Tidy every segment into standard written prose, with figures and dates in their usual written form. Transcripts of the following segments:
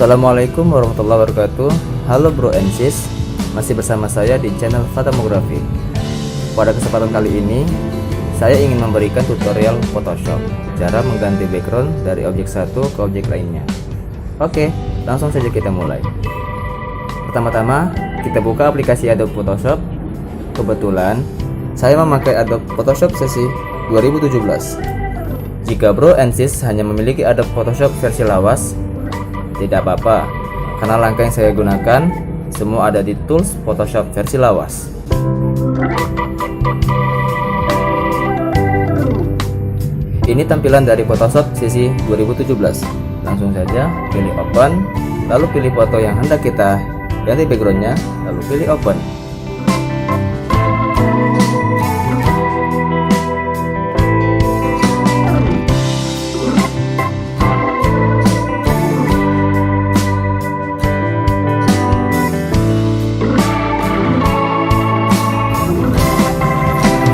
Assalamualaikum warahmatullahi wabarakatuh. Halo bro and sis, masih bersama saya di channel Fatamografi. Pada kesempatan kali ini saya ingin memberikan tutorial Photoshop, cara mengganti background dari objek satu ke objek lainnya. Oke, langsung saja kita mulai. Pertama-tama kita buka aplikasi Adobe Photoshop. Kebetulan saya memakai Adobe Photoshop sesi 2017. Jika bro and sis hanya memiliki Adobe Photoshop versi lawas, tidak apa-apa, karena langkah yang saya gunakan semua ada di tools Photoshop versi lawas. Ini tampilan dari Photoshop sesi 2017. Langsung saja pilih open, lalu pilih foto yang hendak kita ganti backgroundnya, lalu pilih open.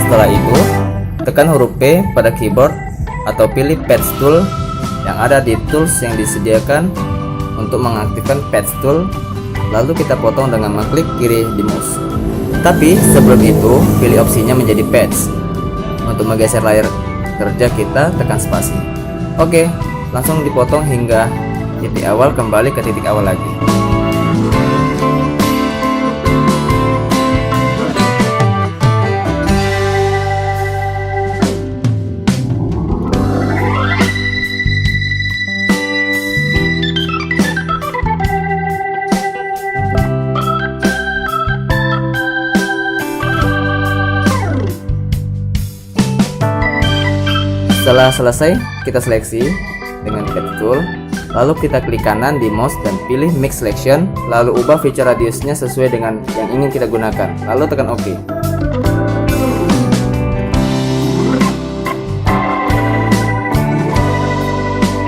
Setelah itu, tekan huruf P pada keyboard atau pilih Patch Tool yang ada di tools yang disediakan untuk mengaktifkan Patch Tool, lalu kita potong dengan mengklik kiri di mouse. Tapi sebelum itu, pilih opsinya menjadi Patch. Untuk menggeser layar kerja kita tekan spasi. Oke, langsung dipotong hingga titik awal kembali ke titik awal lagi. Setelah selesai, kita seleksi dengan Patch Tool, lalu kita klik kanan di mouse dan pilih Mix Selection, lalu ubah feature radiusnya sesuai dengan yang ingin kita gunakan, lalu tekan OK.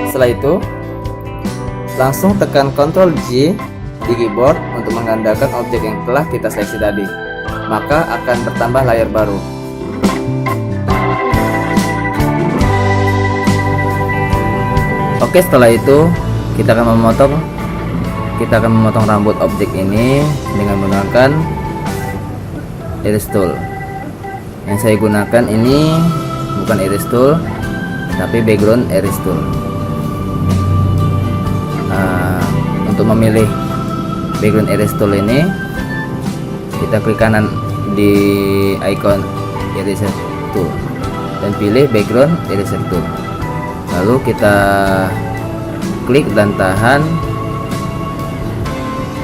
Setelah itu, langsung tekan Ctrl J di keyboard untuk menggandakan objek yang telah kita seleksi tadi, maka akan bertambah layar baru. Oke, setelah itu kita akan memotong rambut objek ini dengan menggunakan Erase Tool. Yang saya gunakan ini bukan Erase Tool, tapi Background Erase Tool. Untuk memilih Background Erase Tool ini, kita klik kanan di icon Eraser Tool dan pilih Background Eraser Tool. Lalu kita klik dan tahan,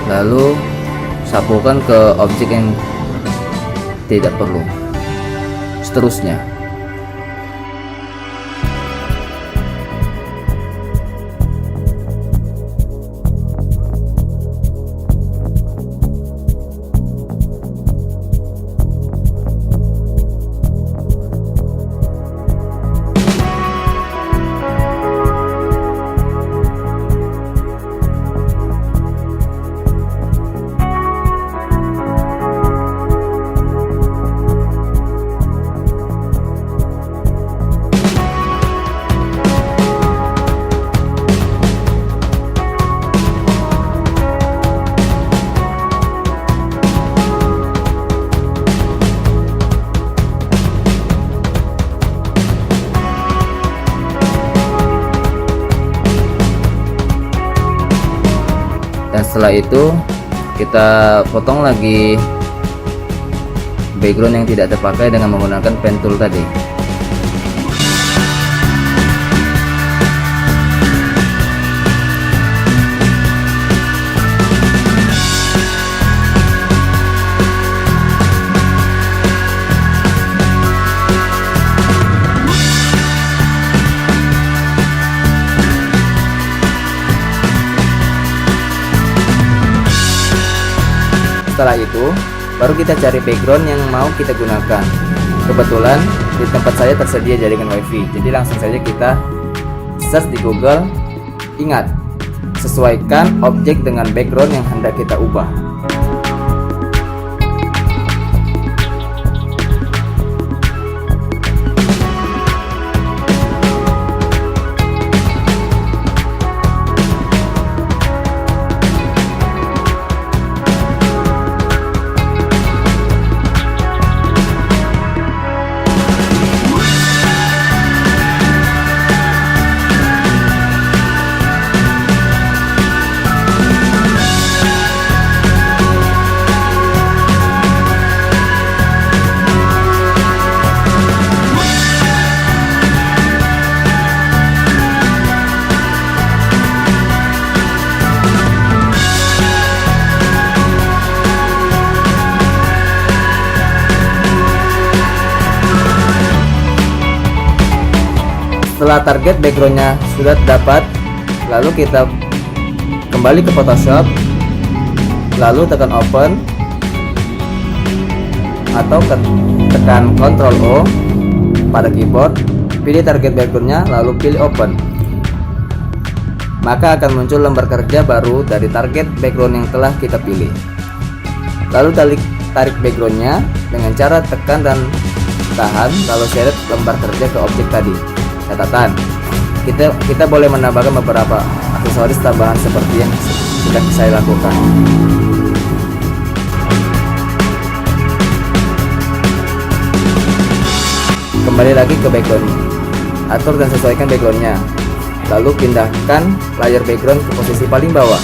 lalu sapukan ke objek yang tidak perlu. Seterusnya. Dan setelah itu kita potong lagi background yang tidak terpakai dengan menggunakan pen tool tadi. Setelah itu, baru kita cari background yang mau kita gunakan. Kebetulan di tempat saya tersedia jaringan WiFi, jadi langsung saja kita search di Google. Ingat, sesuaikan objek dengan background yang hendak kita ubah. Setelah target backgroundnya sudah dapat, lalu kita kembali ke Photoshop, lalu tekan open atau tekan Ctrl O pada keyboard, pilih target backgroundnya lalu pilih open. Maka akan muncul lembar kerja baru dari target background yang telah kita pilih. Lalu tarik backgroundnya dengan cara tekan dan tahan, lalu seret lembar kerja ke objek tadi. Catatan, kita boleh menambahkan beberapa aksesoris tambahan seperti yang sudah saya lakukan. Kembali lagi ke background, atur dan sesuaikan backgroundnya, lalu pindahkan layar background ke posisi paling bawah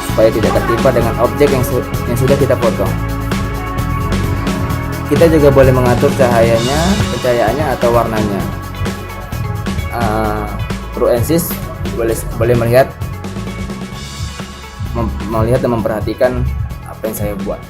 supaya tidak tertimpa dengan objek yang sudah kita potong. Kita juga boleh mengatur cahayanya, pencahayaannya atau warnanya. Bro and Sis boleh melihat dan memperhatikan apa yang saya buat.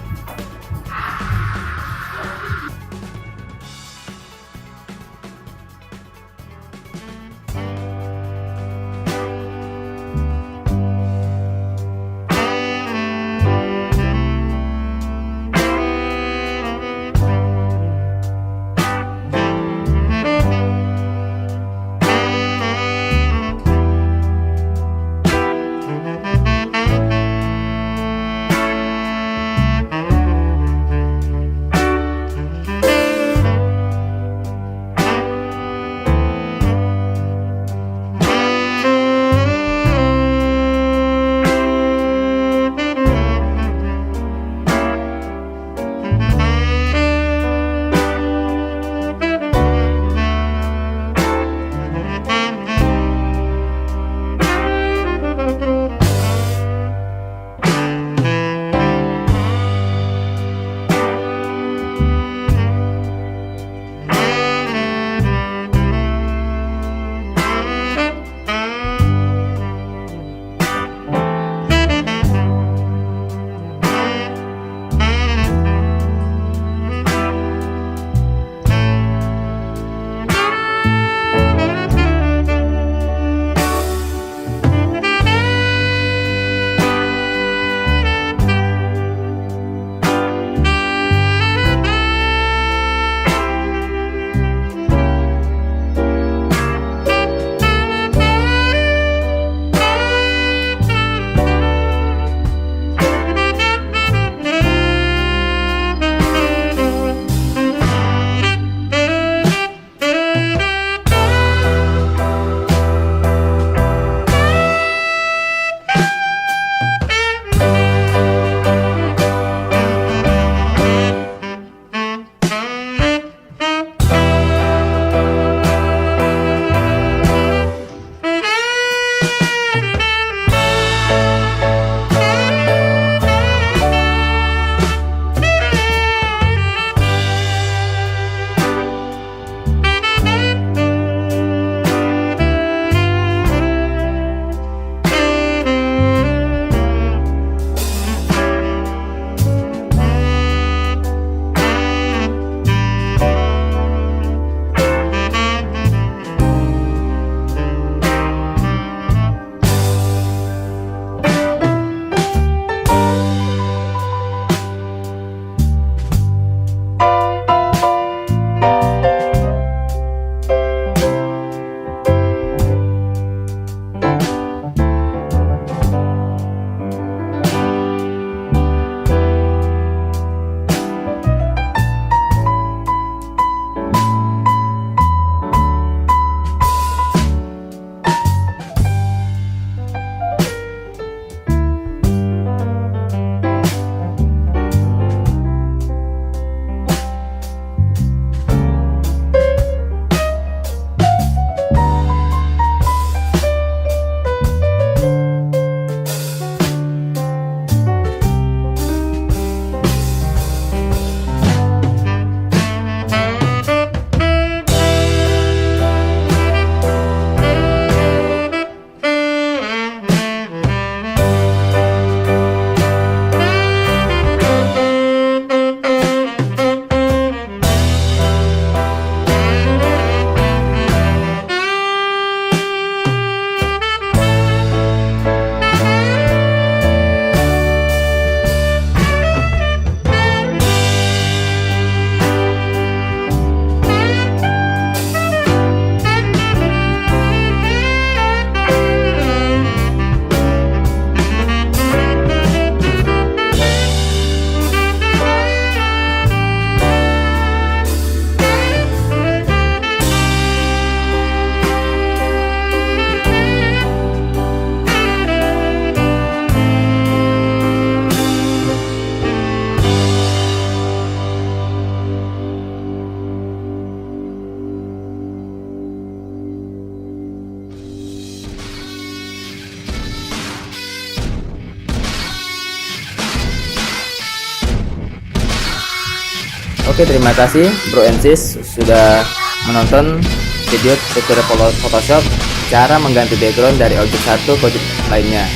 Oke, terima kasih bro and sis sudah menonton video tutorial Photoshop cara mengganti background dari objek satu ke objek lainnya.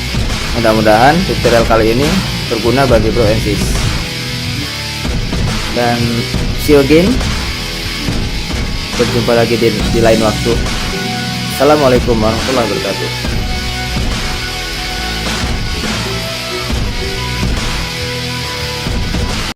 Mudah-mudahan tutorial kali ini berguna bagi bro and sis. Dan see you again. Berjumpa lagi di lain waktu. Assalamualaikum warahmatullahi wabarakatuh.